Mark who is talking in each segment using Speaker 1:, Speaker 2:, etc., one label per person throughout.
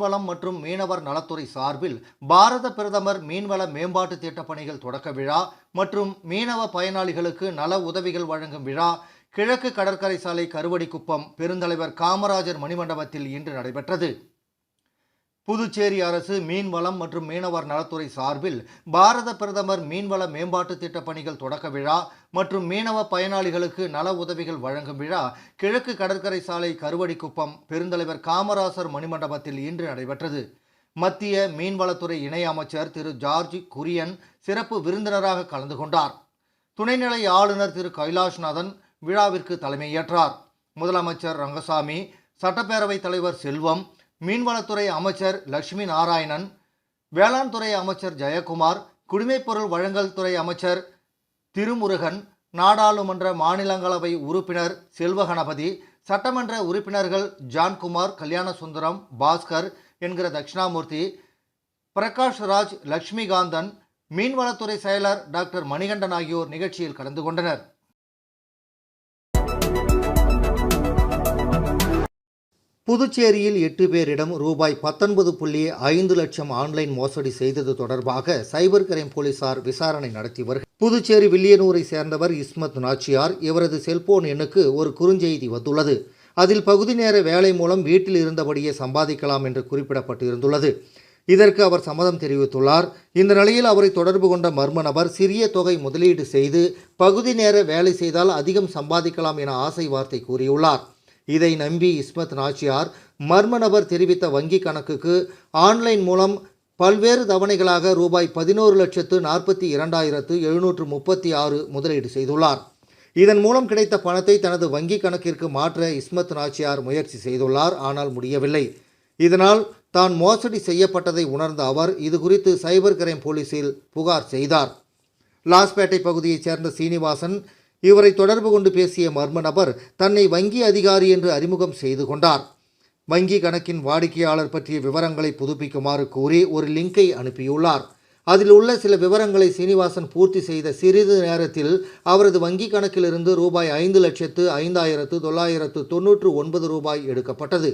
Speaker 1: மீன்வளம் மற்றும் மீனவர் நலத்துறை சார்பில் பாரத பிரதமர் மீன்வள மேம்பாட்டு திட்டப் பணிகள் தொடக்க விழா மற்றும் மீனவ பயனாளிகளுக்கு நல உதவிகள் வழங்கும் விழா கிழக்கு கடற்கரை சாலை கருவடிக்குப்பம் பெருந்தலைவர் காமராஜர் மணிமண்டபத்தில் இன்று நடைபெற்றது. புதுச்சேரி அரசு மீன்வளம் மற்றும் மீனவர் நலத்துறை சார்பில் பாரத பிரதமர் மீன்வள மேம்பாட்டு திட்டப் பணிகள் தொடக்க விழா மற்றும் மீனவ பயனாளிகளுக்கு நல உதவிகள் வழங்கும் விழா கிழக்கு கடற்கரை சாலை கருவடிக்குப்பம் பெருந்தலைவர் காமராஜர் மணிமண்டபத்தில் இன்று நடைபெற்றது. மத்திய மீன்வளத்துறை இணை அமைச்சர் திரு ஜார்ஜ் குரியன் சிறப்பு விருந்தினராக கலந்து கொண்டார். துணைநிலை ஆளுநர் திரு கைலாஷ்நாதன் விழாவிற்கு தலைமையேற்றார். முதலமைச்சர் ரங்கசாமி, சட்டப்பேரவைத் தலைவர் செல்வம், மீன்வளத்துறை அமைச்சர் லட்சுமி நாராயணன், வேளாண் துறை அமைச்சர் ஜெயக்குமார், குடிமைப்பொருள் வழங்கல் துறை அமைச்சர் திருமுருகன், நாடாளுமன்ற மாநிலங்களவை உறுப்பினர் செல்வகணபதி, சட்டமன்ற உறுப்பினர்கள் ஜான்குமார், கல்யாணசுந்தரம், பாஸ்கர் என்கிற தட்சிணாமூர்த்தி, பிரகாஷ் ராஜ், லட்சுமிகாந்தன், மீன்வளத்துறை செயலர் டாக்டர் மணிகண்டன் ஆகியோர் நிகழ்ச்சியில் கலந்து கொண்டனர். புதுச்சேரியில் 8 பேரிடம் ரூபாய் 19.5 லட்சம் ஆன்லைன் மோசடி செய்தது தொடர்பாக சைபர் கிரைம் போலீசார் விசாரணை நடத்தி வருகிறார். புதுச்சேரி வில்லியனூரை சேர்ந்தவர் இஸ்மத் நாச்சியார். இவரது செல்போன் எண்ணுக்கு ஒரு குறுஞ்செய்தி வந்துள்ளது. அதில் பகுதி நேர வேலை மூலம் வீட்டில் இருந்தபடியே சம்பாதிக்கலாம் என்று குறிப்பிடப்பட்டு இருந்துள்ளது. இதற்கு அவர் சம்மதம் தெரிவித்துள்ளார். இந்த நிலையில் அவரை தொடர்பு கொண்ட மர்ம நபர் சிறிய தொகை முதலீடு செய்து பகுதி நேர வேலை செய்தால் அதிகம் சம்பாதிக்கலாம் என ஆசை வார்த்தை கூறியுள்ளார். இதை நம்பி இஸ்மத் நாச்சியார் மர்ம நபர் தெரிவித்த வங்கி கணக்குக்கு ஆன்லைன் மூலம் பல்வேறு தவணைகளாக ரூபாய் 11,42,736 முதலீடு செய்துள்ளார். இதன் மூலம் கிடைத்த பணத்தை தனது வங்கி கணக்கிற்கு மாற்ற இஸ்மத் நாச்சியார் முயற்சி செய்துள்ளார். ஆனால் முடியவில்லை. இதனால் தான் மோசடி செய்யப்பட்டதை உணர்ந்த அவர் இது குறித்து சைபர் கிரைம் போலீசில் புகார் செய்தார். லாஸ்பேட்டை பகுதியைச் சேர்ந்த சீனிவாசன் இவரை தொடர்பு கொண்டு பேசிய மர்ம நபர் தன்னை வங்கி அதிகாரி என்று அறிமுகம் செய்து கொண்டார். வங்கி கணக்கின் வாடிக்கையாளர் பற்றிய விவரங்களை புதுப்பிக்குமாறு கூறி ஒரு லிங்கை அனுப்பியுள்ளார். அதில் உள்ள சில விவரங்களை சீனிவாசன் பூர்த்தி செய்த சிறிது நேரத்தில் அவரது வங்கி கணக்கிலிருந்து ரூபாய் 5,05,999 ரூபாய் எடுக்கப்பட்டது.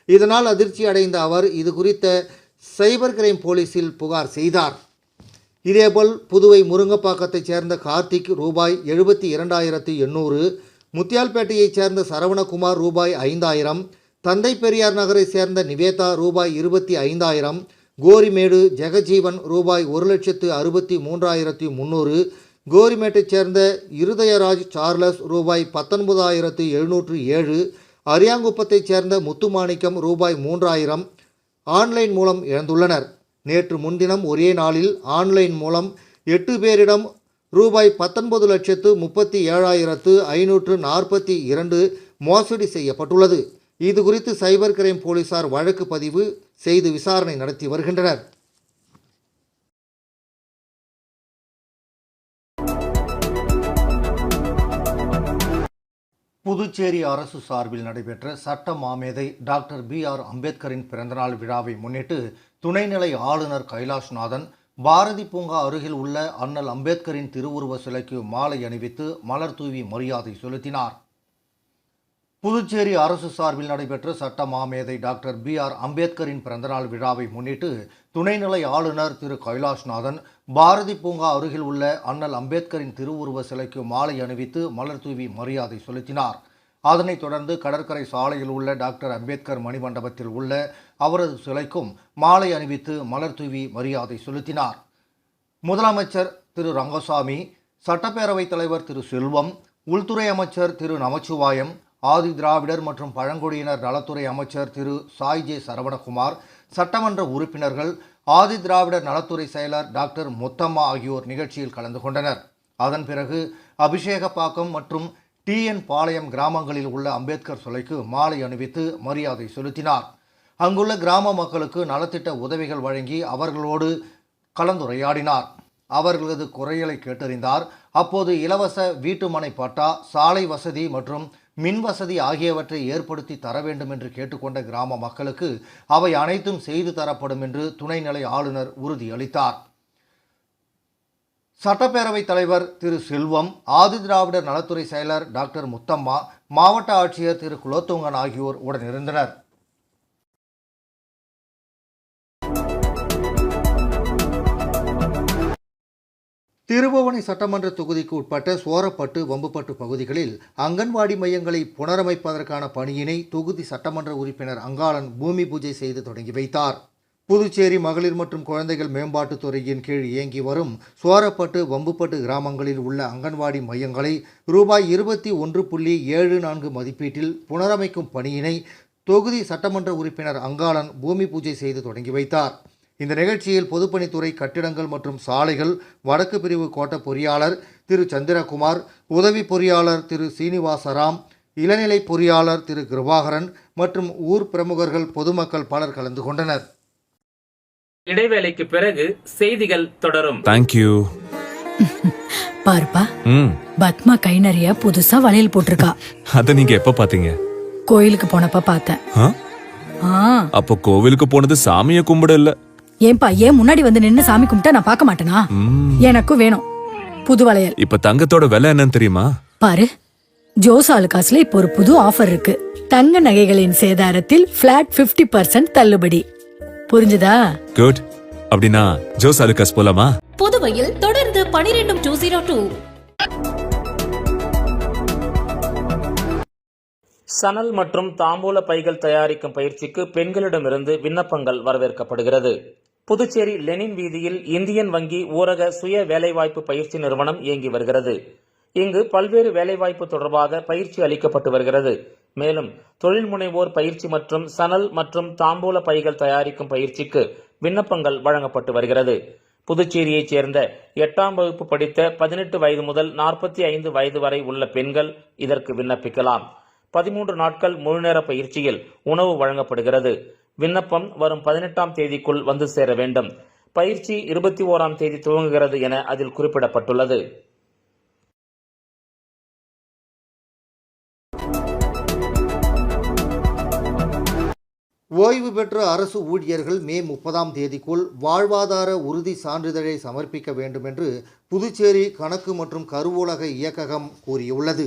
Speaker 1: இதனால் அதிர்ச்சி அடைந்த அவர் இது குறித்த சைபர் கிரைம் போலீசில் புகார் செய்தார். இதேபோல் புதுவை முருங்கப்பாக்கத்தைச் சேர்ந்த கார்த்திக் ரூபாய் 72,800, முத்தியால்பேட்டையைச் சேர்ந்த சரவணகுமார் ரூபாய் 5,000, தந்தை பெரியார் நகரைச் சேர்ந்த நிவேதா ரூபாய் 25,000, கோரிமேடு ஜெகஜீவன் ரூபாய் 1,63,300, கோரிமேட்டைச் சேர்ந்த இருதயராஜ் சார்லஸ் ரூபாய் 19,707, அரியாங்குப்பத்தைச் சேர்ந்த முத்துமாணிக்கம் ரூபாய் 3,000 ஆன்லைன் மூலம் இழந்துள்ளனர். நேற்று முன்தினம் ஒரே நாளில் ஆன்லைன் மூலம் 8 பேரிடம் ரூபாய் 19,37,542 மோசடி செய்யப்பட்டுள்ளது. இது குறித்து சைபர் கிரைம் போலீசார் வழக்கு பதிவு செய்து விசாரணை நடத்தி வருகின்றனர். புதுச்சேரி அரசு சார்பில் நடைபெற்ற சட்ட மாமேதை டாக்டர் B.R. அம்பேத்கரின் பிறந்தநாள் விழாவை முன்னிட்டு துணைநிலை ஆளுநர் கைலாஷ்நாதன் பாரதி பூங்கா அருகில் உள்ள அண்ணல் அம்பேத்கரின் திருவுருவ சிலைக்கு மாலை அணிவித்து மலர் தூவி மரியாதை செலுத்தினார். புதுச்சேரி அரசு சார்பில் நடைபெற்ற சட்ட மாமேதை டாக்டர் B.R. அம்பேத்கரின் பிறந்தநாள் விழாவை முன்னிட்டு துணைநிலை ஆளுநர் திரு கைலாஷ்நாதன் பாரதி பூங்கா அருகில் உள்ள அண்ணல் அம்பேத்கரின் திருவுருவ சிலைக்கு மாலை அணிவித்து மலர் தூவி மரியாதை செலுத்தினார். அதனைத் தொடர்ந்து கடற்கரை சாலையில் உள்ள டாக்டர் அம்பேத்கர் மணிமண்டபத்தில் உள்ள அவரது சிலைக்கும் மாலை அணிவித்து மலர் தூவி மரியாதை செலுத்தினார். முதலமைச்சர் திரு ரங்கசாமி, சட்டப்பேரவைத் தலைவர் திரு செல்வம், உள்துறை அமைச்சர் திரு நமச்சிவாயம், ஆதி திராவிடர் மற்றும் பழங்குடியினர் நலத்துறை அமைச்சர் திரு சாய் ஜே சரவணகுமார், சட்டமன்ற உறுப்பினர்கள், ஆதி திராவிடர் நலத்துறை செயலர் டாக்டர் முத்தம்மா ஆகியோர் நிகழ்ச்சியில் கலந்து கொண்டனர். அதன் பிறகு அபிஷேகப்பாக்கம் மற்றும் TN பாளையம் கிராமங்களில் உள்ள அம்பேத்கர் சிலைக்கு மாலை அணிவித்து மரியாதை செலுத்தினார். அங்குள்ள கிராம மக்களுக்கு நலத்திட்ட உதவிகள் வழங்கி அவர்களோடு கலந்துரையாடினார். அவர்களது குறைகளை கேட்டறிந்தார். அப்போது இலவச வீட்டுமனை பட்டா, சாலை வசதி மற்றும் மின் வசதி ஆகியவற்றை ஏற்படுத்தி தர வேண்டும் என்று கேட்டுக்கொண்ட கிராம மக்களுக்கு அவை அனைத்தும் செய்து தரப்படும் என்று துணைநிலை ஆளுநர் உறுதியளித்தார். சட்டப்பேரவைத் தலைவர் திரு செல்வம், ஆதி திராவிடர் நலத்துறை செயலர் டாக்டர் முத்தம்மா, மாவட்ட ஆட்சியர் திரு குலோத்துங்கன் ஆகியோர் உடனிருந்தனர். பொன்னானி சட்டமன்ற தொகுதிக்கு உட்பட்ட சோரப்பட்டு வம்புப்பட்டு பகுதிகளில் அங்கன்வாடி மையங்களை புனரமைப்பதற்கான பணியினை தொகுதி சட்டமன்ற உறுப்பினர் அங்காளன் பூமி பூஜை செய்து தொடங்கி வைத்தார். புதுச்சேரி மகளிர் மற்றும் குழந்தைகள் மேம்பாட்டுத்துறையின் கீழ் இயங்கி வரும் சோரப்பட்டு வம்புப்பட்டு கிராமங்களில் உள்ள அங்கன்வாடி மையங்களை ரூபாய் 21.74 மதிப்பீட்டில் புனரமைக்கும் பணியினை தொகுதி சட்டமன்ற உறுப்பினர் அங்காளன் பூமி பூஜை செய்து தொடங்கி வைத்தார். இந்த நிகழ்ச்சியில் பொதுப்பணித்துறை கட்டிடங்கள் மற்றும் சாலைகள் வடக்கு பிரிவு கோட்ட பொறியாளர் திரு சந்திரகுமார், உதவி பொறியாளர் திரு சீனிவாசராம், இளநிலை பொறியாளர் திரு கிருபாகரன் மற்றும் ஊர் பிரமுகர்கள் பொதுமக்கள் பலர் கலந்து கொண்டனர்.
Speaker 2: இடைவேளைக்கு பிறகு செய்திகள் தொடரும்.
Speaker 3: தேங்க்யூ.
Speaker 4: பாருப்பா, பத்மா கை நிறைய புதுசா வளையல் போட்டிருக்கா.
Speaker 3: அத நீங்க எப்ப பாத்தீங்க?
Speaker 4: கோயிலுக்கு போனப்ப பார்த்தேன்.
Speaker 3: அப்போ கோவிலுக்கு போனது சாமியை கும்பிட இல்ல.
Speaker 4: ஏன்பா, ஏன் முன்னாடி வந்து நின்னு சாமி கும்பிட்டா நான் பார்க்க மாட்டேனா? எனக்கும் வேணும் புது வளையல்.
Speaker 3: இப்ப தங்கத்தோட விலை என்னன்னு தெரியுமா?
Speaker 4: பாரு, ஜோஸ் ஆலுகாஸ்ல இப்போ ஒரு புது ஆஃபர் இருக்கு. தங்க நகைகளின் சேதாரத்தில் பிளாட் 50% தள்ளுபடி. புரிஞ்சுதா?
Speaker 3: குட். அப்படின்னா ஜோஸ் ஆலுகாஸ் போலாமா?
Speaker 5: புதுவையில் தொடர்ந்து 12-202
Speaker 2: சணல் மற்றும் தாம்பூல பைகள் தயாரிக்கும் பயிற்சிக்கு பெண்களிடமிருந்து விண்ணப்பங்கள் வரவேற்கப்படுகிறது. புதுச்சேரி லெனின் வீதியில் இந்தியன் வங்கி ஊரக சுய வேலைவாய்ப்பு பயிற்சி நிறுவனம் இயங்கி வருகிறது. இங்கு பல்வேறு வேலைவாய்ப்பு தொடர்பாக பயிற்சி அளிக்கப்பட்டு வருகிறது. மேலும் தொழில் முனைவோர் பயிற்சி மற்றும் சணல் மற்றும் தாம்பூல பைகள் தயாரிக்கும் பயிற்சிக்கு விண்ணப்பங்கள் வழங்கப்பட்டு வருகிறது. புதுச்சேரியைச் சேர்ந்த 8ஆம் வகுப்பு படித்த 18 வயது முதல் 45 வயது வரை உள்ள பெண்கள் இதற்கு விண்ணப்பிக்கலாம். 13 நாட்கள் முழுநேர பயிற்சியில் உணவு வழங்கப்படுகிறது. விண்ணப்பம் வரும் 18ஆம் தேதிக்குள் வந்து சேர வேண்டும். பயிற்சி 21ஆம் தேதி துவங்குகிறது என அதில் குறிப்பிடப்பட்டுள்ளது.
Speaker 1: ஓய்வு பெற்ற அரசு ஊழியர்கள் மே 30ஆம் தேதிக்குள் வாழ்வாதார உறுதி சான்றிதழை சமர்ப்பிக்க வேண்டும் என்று புதுச்சேரி கணக்கு மற்றும் கருவூலக இயக்ககம் கூறியுள்ளது.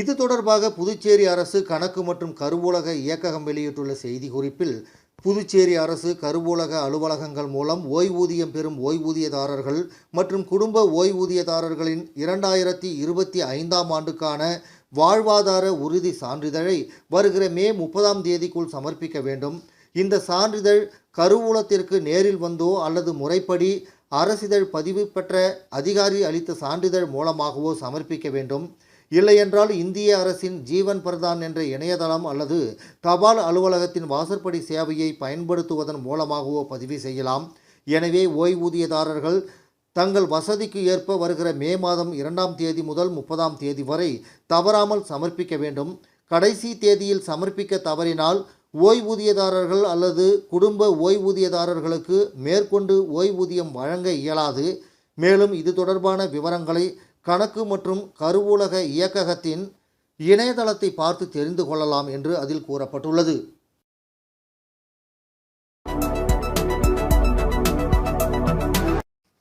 Speaker 1: இது தொடர்பாக புதுச்சேரி அரசு கணக்கு மற்றும் கருவூலக இயக்ககம் வெளியிட்டுள்ள செய்திக்குறிப்பில், புதுச்சேரி அரசு கருவூலக அலுவலகங்கள் மூலம் ஓய்வூதியம் பெறும் ஓய்வூதியதாரர்கள் மற்றும் குடும்ப ஓய்வூதியதாரர்களின் 2025ஆம் ஆண்டுக்கான வாழ்வாதார உறுதி சான்றிதழை வருகிற மே 30ஆம் தேதிக்குள் சமர்ப்பிக்க வேண்டும். இந்த சான்றிதழ் கருவூலத்திற்கு நேரில் வந்தோ அல்லது முறைப்படி அரசிதழ் பதிவு பெற்ற அதிகாரி அளித்த சான்றிதழ் மூலமாகவோ சமர்ப்பிக்க வேண்டும். இல்லையென்றால் இந்திய அரசின் ஜீவன் பிரதான் என்ற இணையதளம் அல்லது தபால் அலுவலகத்தின் வாசற்படி சேவையை பயன்படுத்துவதன் மூலமாகவோ பதிவு செய்யலாம். எனவே ஓய்வூதியதாரர்கள் தங்கள் வசதிக்கு ஏற்ப வருகிற மே மாதம் 2ஆம் தேதி முதல் 30ஆம் தேதி வரை தவறாமல் சமர்ப்பிக்க வேண்டும். கடைசி தேதியில் சமர்ப்பிக்க தவறினால் ஓய்வூதியதாரர்கள் அல்லது குடும்ப ஓய்வூதியதாரர்களுக்கு மேற்கொண்டு ஓய்வூதியம் வழங்க இயலாது. மேலும் இது தொடர்பான விவரங்களை கணக்கு மற்றும் கருவூலக இயக்ககத்தின் இணையதளத்தை பார்த்து தெரிந்து கொள்ளலாம் என்று அதில் கூறப்பட்டுள்ளது.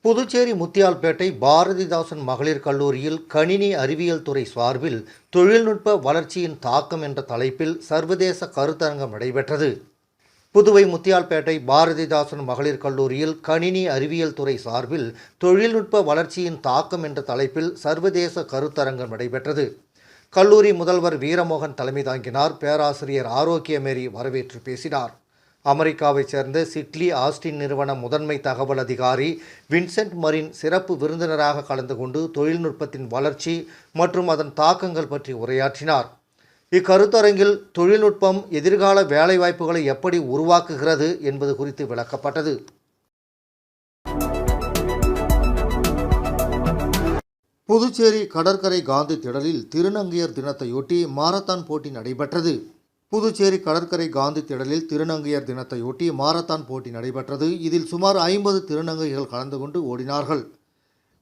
Speaker 1: புதுச்சேரி முத்தியால்பேட்டை பாரதிதாசன் மகளிர் கல்லூரியில் கணினி அறிவியல் துறை சார்பில் தொழில்நுட்ப வளர்ச்சியின் தாக்கம் என்ற தலைப்பில் சர்வதேச கருத்தரங்கம் நடைபெற்றது. புதுவை முத்தியால்பேட்டை பாரதிதாசன் மகளிர் கல்லூரியில் கணினி அறிவியல் துறை சார்பில் தொழில்நுட்ப வளர்ச்சியின் தாக்கம் என்ற தலைப்பில் சர்வதேச கருத்தரங்கம் நடைபெற்றது. கல்லூரி முதல்வர் வீரமோகன் தலைமை தாங்கினார். பேராசிரியர் ஆரோக்கியமேரி வரவேற்று பேசினார். அமெரிக்காவைச் சேர்ந்த சிட்லி ஆஸ்டின் நிறுவன முதன்மை தகவல் அதிகாரி வின்சென்ட் மரின் சிறப்பு விருந்தினராக கலந்து கொண்டு தொழில்நுட்பத்தின் வளர்ச்சி மற்றும் அதன் தாக்கங்கள் பற்றி உரையாற்றினார். இக்கருத்தரங்கில் தொழில்நுட்பம் எதிர்கால வேலைவாய்ப்புகளை எப்படி உருவாக்குகிறது என்பது குறித்து விளக்கப்பட்டது. புதுச்சேரி கடற்கரை காந்தி திடலில் திருநங்கையர் தினத்தையொட்டி மாரத்தான் போட்டி நடைபெற்றது. புதுச்சேரி கடற்கரை காந்தி திடலில் திருநங்கையர் தினத்தையொட்டி மாரத்தான் போட்டி நடைபெற்றது. இதில் சுமார் 50 திருநங்கைகள் கலந்து கொண்டு ஓடினார்கள்.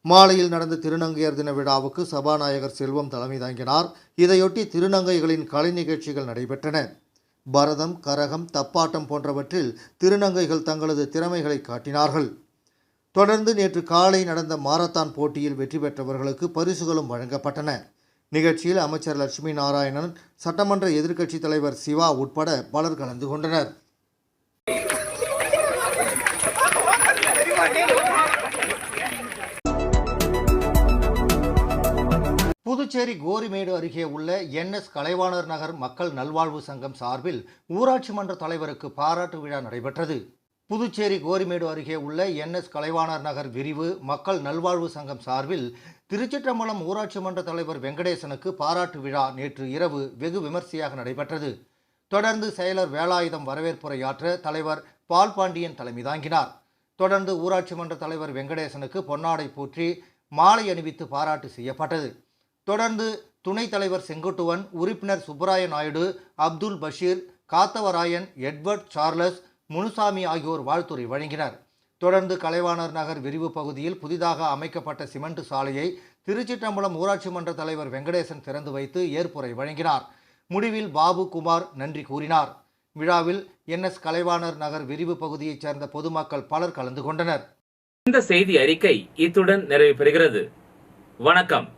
Speaker 1: மாலையில் நடந்த திருநங்கையர் தின விழாவுக்கு சபாநாயகர் செல்வம் தலைமை தாங்கினார். இதையொட்டி திருநங்கைகளின் கலை நிகழ்ச்சிகள் நடைபெற்றன. பரதம், கரகம், தப்பாட்டம் போன்றவற்றில் திருநங்கைகள் தங்களது திறமைகளை காட்டினார்கள். தொடர்ந்து நேற்று காலை நடந்த மாரத்தான் போட்டியில் வெற்றி பெற்றவர்களுக்கு பரிசுகளும் வழங்கப்பட்டன. நிகழ்ச்சியில் அமைச்சர் லட்சுமி நாராயணன், சட்டமன்ற எதிர்க்கட்சித் தலைவர் சிவா உட்பட பலர் கலந்து கொண்டனர். புதுச்சேரி கோரிமேடு அருகே உள்ள என்எஸ் கலைவாணர் நகர் மக்கள் நல்வாழ்வு சங்கம் சார்பில் ஊராட்சி மன்ற தலைவருக்கு பாராட்டு விழா நடைபெற்றது. புதுச்சேரி கோரிமேடு அருகே உள்ள என்எஸ் கலைவாணர் நகர் விரிவு மக்கள் நல்வாழ்வு சங்கம் சார்பில் திருச்சிற்றம்பலம் ஊராட்சி மன்ற தலைவர் வெங்கடேசனுக்கு பாராட்டு விழா நேற்று இரவு வெகு விமர்சையாக நடைபெற்றது. தொடர்ந்து செயலர் வேலாயுதம் வரவேற்புரையாற்ற தலைவர் பால் பாண்டியன் தலைமை தாங்கினார். தொடர்ந்து ஊராட்சி மன்ற தலைவர் வெங்கடேசனுக்கு பொன்னாடை போற்றி மாலை அணிவித்து பாராட்டு செய்யப்பட்டது. தொடர்ந்து துணைத் தலைவர் செங்குட்டுவன், உறுப்பினர் சுப்பராய நாயுடு, அப்துல் பஷீர், காத்தவராயன், எட்வர்ட் சார்லஸ், முனுசாமி ஆகியோர் வாழ்த்துரை வழங்கினர். தொடர்ந்து கலைவாணர் நகர் விரிவு பகுதியில் புதிதாக அமைக்கப்பட்ட சிமெண்ட் சாலையை திருச்சிற்றம்பலம் ஊராட்சி மன்ற தலைவர் வெங்கடேசன் திறந்து வைத்து ஏற்புரை வழங்கினார். முடிவில் பாபு குமார் நன்றி கூறினார். விழாவில் என்எஸ் கலைவாணர் நகர் விரிவு பகுதியைச் சேர்ந்த பொதுமக்கள் பலர் கலந்து கொண்டனர்.
Speaker 2: இந்த செய்தி அறிக்கை இத்துடன் நிறைவு பெறுகிறது. வணக்கம்.